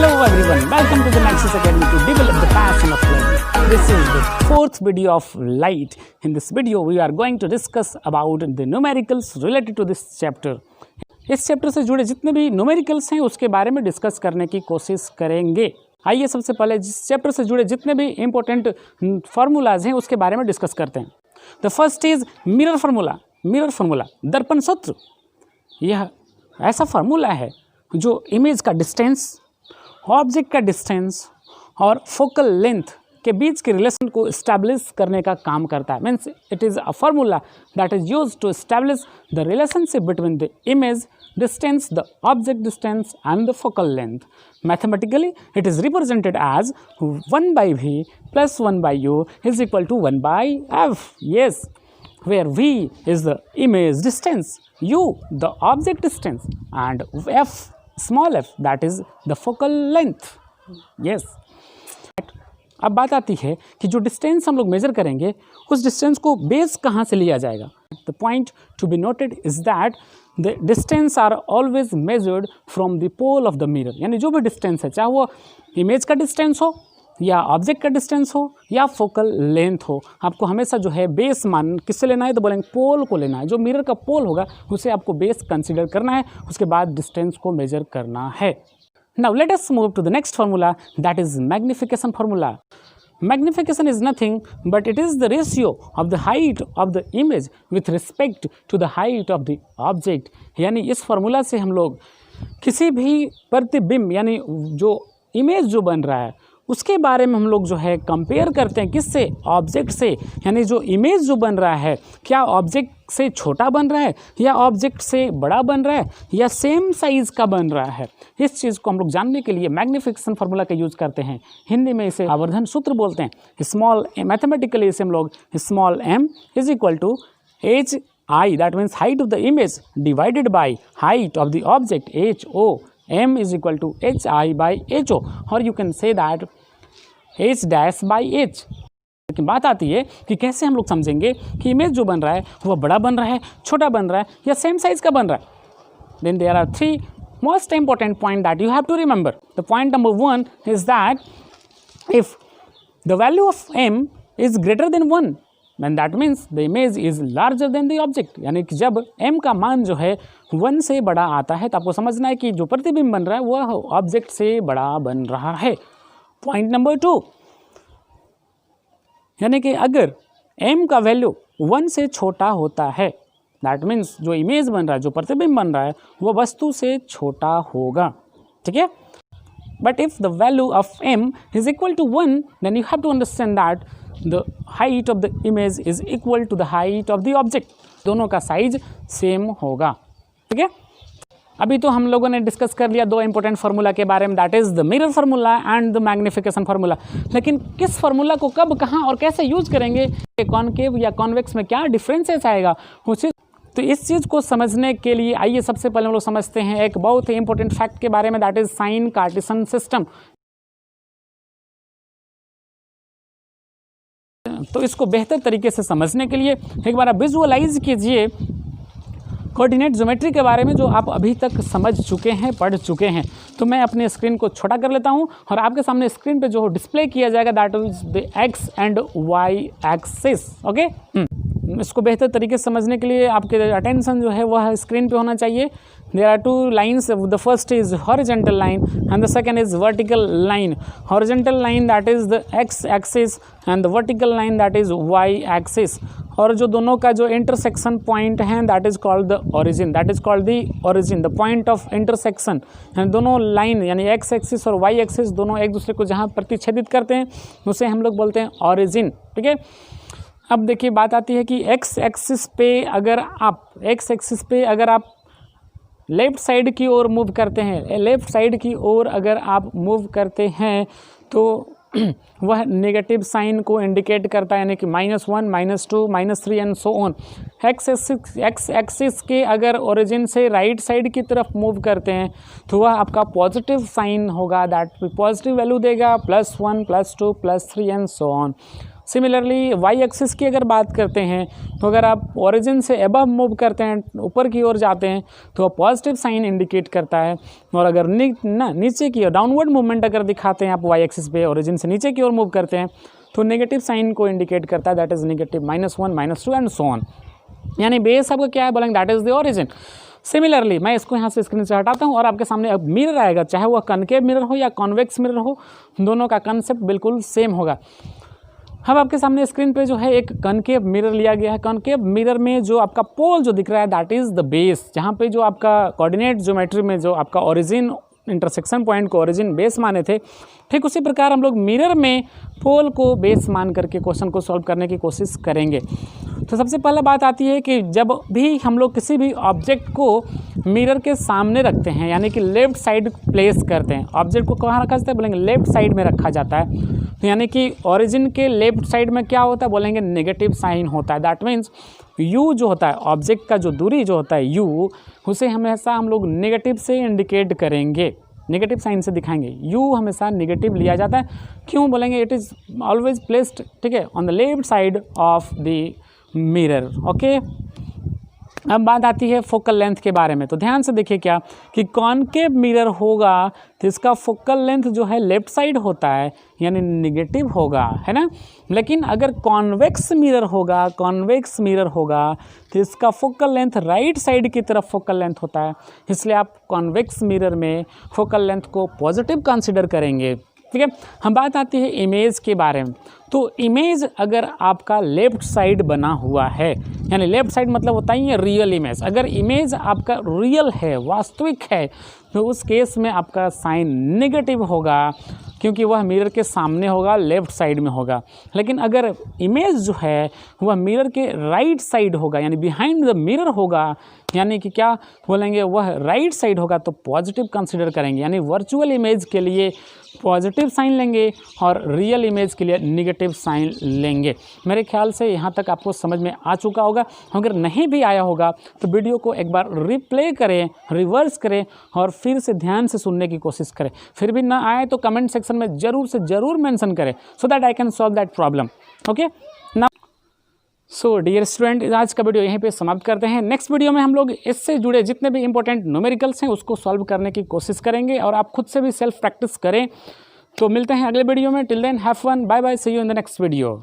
Hello everyone, welcome to the Nexus Academy to develop the passion of learning. This is the fourth video of Light. In this video, we are going to discuss about the numericals related to this chapter. इस chapter से जुड़े जितने भी numericals हैं उसके बारे में discuss करने की कोशिश करेंगे। आइए सबसे पहले जिस चैप्टर से जुड़े जितने भी इंपॉर्टेंट फार्मूलाज हैं उसके बारे में डिस्कस करते हैं। The first is mirror formula, दर्पण सूत्र। यह ऐसा फार्मूला है जो इमेज का डिस्टेंस, ऑब्जेक्ट का डिस्टेंस और फोकल लेंथ के बीच के रिलेशन को इस्टेब्लिश करने का काम करता है। Means it is a formula that is used to establish the relationship between the image distance, the object distance and the focal length. Mathematically, it is represented as 1 by v plus 1 by u is equal to 1 by f. Yes, where v is the image distance, u the object distance and f, small f, that is the focal length. Yes. अब बात आती है कि जो distance हम लोग major करेंगे उस डिस्टेंस को बेस कहाँ से लिया जाएगा। The point to be noted is that the distance are always measured from the pole of the mirror. यानी जो भी डिस्टेंस है, चाहे वो इमेज का डिस्टेंस हो या ऑब्जेक्ट का डिस्टेंस हो या फोकल लेंथ हो, आपको हमेशा जो है बेस मान किससे लेना है, तो बोलेंगे पोल को लेना है। जो मिरर का पोल होगा उसे आपको बेस कंसिडर करना है, उसके बाद डिस्टेंस को मेजर करना है। Now let us move to the next formula, that is magnification formula. Magnification is nothing but it is the ratio of the height of the image with respect to the height of the object. यानी इस formula से हम लोग किसी भी प्रतिबिंब यानी जो इमेज जो बन रहा है उसके बारे में हम लोग जो है कंपेयर करते हैं किससे, ऑब्जेक्ट से। यानी जो इमेज जो बन रहा है क्या ऑब्जेक्ट से छोटा बन रहा है या ऑब्जेक्ट से बड़ा बन रहा है या सेम साइज़ का बन रहा है। इस चीज़ को हम लोग जानने के लिए मैग्निफिकेशन फार्मूला का यूज़ करते हैं। हिंदी में इसे आवर्धन सूत्र बोलते हैं। स्मॉल मैथमेटिकली इसे हम लोग small m is equal to h i, that means height of the image divided by height of the object h o, m is equal to hi by ho, और you can say that h dash by h। लेकिन बात आती है कि कैसे हम लोग समझेंगे कि इमेज जो बन रहा है वह बड़ा बन रहा है, छोटा बन रहा है या सेम साइज का बन रहा है। Then there are three most important point that you have to remember. The point number 1 is that if the value of m is greater than 1, then that means the image is larger than the object। यानी कि जब m का मान जो है 1 से बड़ा आता है तो आपको समझना है कि जो प्रतिबिंब बन रहा है वह ऑब्जेक्ट से बड़ा बन रहा है। पॉइंट नंबर 2, यानी कि अगर m का वैल्यू 1 से छोटा होता है, दैट मीन्स जो इमेज बन रहा है, जो प्रतिबिंब बन रहा है वह वस्तु से छोटा होगा। ठीक है। But if the value of m is equal to 1, then you have to understand that the height of the image is equal to the height of the object। दोनों का साइज सेम होगा। ठीक है। अभी तो हम लोगों ने डिस्कस कर लिया दो इंपॉर्टेंट फार्मूला के बारे में, that is the mirror formula and the magnification formula. लेकिन किस फार्मूला को कब, कहाँ और कैसे यूज करेंगे, कॉनकेव या कॉन्वेक्स में क्या डिफरेंसेस आएगा उसी। तो इस चीज़ को समझने के लिए आइए सबसे पहले हम लोग समझते हैं एक बहुत ही इंपॉर्टेंट फैक्ट के बारे में, that is sine Cartesian system. तो इसको बेहतर तरीके से समझने के लिए एक बार आप विजुअलाइज कीजिए कोऑर्डिनेट ज्योमेट्री के बारे में जो आप अभी तक समझ चुके हैं, पढ़ चुके हैं। तो मैं अपने स्क्रीन को छोटा कर लेता हूं और आपके सामने स्क्रीन पे जो डिस्प्ले किया जाएगा that is the X and Y axis. Okay, इसको बेहतर तरीके से समझने के लिए आपके अटेंशन जो है वह स्क्रीन पे होना चाहिए। There are two lines. The first is horizontal line and the second is vertical line. Horizontal line that is the x-axis and the vertical line that is y-axis. और जो दोनों का जो intersection point है that is called the origin. That is called the origin, the point of intersection. and दोनों line यानी x-axis और y-axis दोनों एक दूसरे को जहाँ प्रतिच्छेदित करते हैं उसे हम लोग बोलते हैं origin। ठीक है। अब देखिए बात आती है कि x-axis पे अगर आप लेफ़्ट साइड की ओर मूव करते हैं, लेफ़्ट साइड की ओर अगर आप मूव करते हैं तो वह नेगेटिव साइन को इंडिकेट करता है, यानी कि -1, -2, -3 and so on. X axis के अगर ओरिजिन से राइट साइड की तरफ मूव करते हैं तो वह आपका पॉजिटिव साइन होगा, दैट पॉजिटिव वैल्यू देगा, +1, +2, +3 and so on. Similarly Y axis की अगर बात करते हैं तो अगर आप ओरिजिन से एबव मूव करते हैं, ऊपर की ओर जाते हैं तो पॉजिटिव साइन इंडिकेट करता है, और अगर नीचे की ओर डाउनवर्ड मूवमेंट अगर दिखाते हैं आप वाई एक्सिस पे, ओरिजिन से नीचे की ओर मूव करते हैं तो नेगेटिव साइन को इंडिकेट करता है, that is negative -1 -2 and so on. यानी बेस आपका क्या है बोलेंगे, that is the origin. Similarly मैं इसको यहाँ से स्क्रीन से हटाता हूँ और आपके सामने अब मिरर आएगा, चाहे वह कनकेव मिरर हो या कॉन्वेक्स मिरर हो, दोनों का कंसेप्ट बिल्कुल सेम होगा। अब आपके सामने स्क्रीन पे जो है एक कनकेव मिरर लिया गया है। कनकेव मिरर में जो आपका पोल जो दिख रहा है दैट इज़ द बेस, जहाँ पे जो आपका कोऑर्डिनेट ज्योमेट्री में जो आपका ओरिजिन इंटरसेक्शन पॉइंट को ओरिजिन बेस माने थे, ठीक उसी प्रकार हम लोग मिरर में पोल को बेस मान करके क्वेश्चन को सॉल्व करने की कोशिश करेंगे। तो सबसे पहला बात आती है कि जब भी हम लोग किसी भी ऑब्जेक्ट को मिरर के सामने रखते हैं, यानी कि लेफ्ट साइड प्लेस करते हैं, ऑब्जेक्ट को कहाँ रखा जाता है बोलेंगे, लेफ्ट साइड में रखा जाता है। तो यानी कि ओरिजिन के लेफ्ट साइड में क्या होता है बोलेंगे, नेगेटिव साइन होता है। दैट मीन्स यू जो होता है, ऑब्जेक्ट का जो दूरी जो होता है यू, उसे हमेशा हम लोग नेगेटिव से इंडिकेट करेंगे, नेगेटिव साइन से दिखाएंगे। यू हमेशा नेगेटिव लिया जाता है, क्यों बोलेंगे, इट इज़ ऑलवेज प्लेस्ड, ठीक है, on the left side of the mirror. Okay, अब बात आती है फोकल लेंथ के बारे में। तो ध्यान से देखिए क्या कि कॉनकेव मिरर होगा तो इसका फोकल लेंथ जो है लेफ्ट साइड होता है, यानी नेगेटिव होगा, है ना। लेकिन अगर कॉन्वेक्स मिरर होगा, कॉन्वेक्स मिरर होगा तो इसका फोकल लेंथ राइट साइड की तरफ फोकल लेंथ होता है, इसलिए आप कॉन्वेक्स मिरर में फोकल लेंथ को पॉजिटिव कंसिडर करेंगे। ठीक है, हम बात आती है इमेज के बारे में। तो इमेज अगर आपका लेफ्ट साइड बना हुआ है, यानी लेफ्ट साइड मतलब होता ही है रियल इमेज, अगर इमेज आपका रियल है, वास्तविक है, तो उस केस में आपका साइन नेगेटिव होगा, क्योंकि वह मिरर के सामने होगा, लेफ्ट साइड में होगा। लेकिन अगर इमेज जो है वह मिरर के राइट साइड होगा, यानी बिहाइंड द मिरर होगा, यानी कि क्या बोलेंगे, वह राइट साइड होगा, तो पॉजिटिव कंसिडर करेंगे, यानी वर्चुअल इमेज के लिए पॉजिटिव साइन लेंगे और रियल इमेज के लिए नेगेटिव साइन लेंगे। मेरे ख्याल से यहाँ तक आपको समझ में आ चुका होगा। अगर नहीं भी आया होगा तो वीडियो को एक बार रिप्ले करें, रिवर्स करें और फिर से ध्यान से सुनने की कोशिश करें। फिर भी ना आए तो कमेंट सेक्शन में ज़रूर से ज़रूर मेंशन करें, so that I can solve that problem. Okay, ना सो डियर स्टूडेंट, आज का वीडियो यहीं पे समाप्त करते हैं। नेक्स्ट वीडियो में हम लोग इससे जुड़े जितने भी इंपॉर्टेंट न्यूमेरिकल्स हैं उसको सॉल्व करने की कोशिश करेंगे और आप खुद से भी सेल्फ प्रैक्टिस करें। तो मिलते हैं अगले वीडियो में। Till then have fun, bye bye, see you in the next video.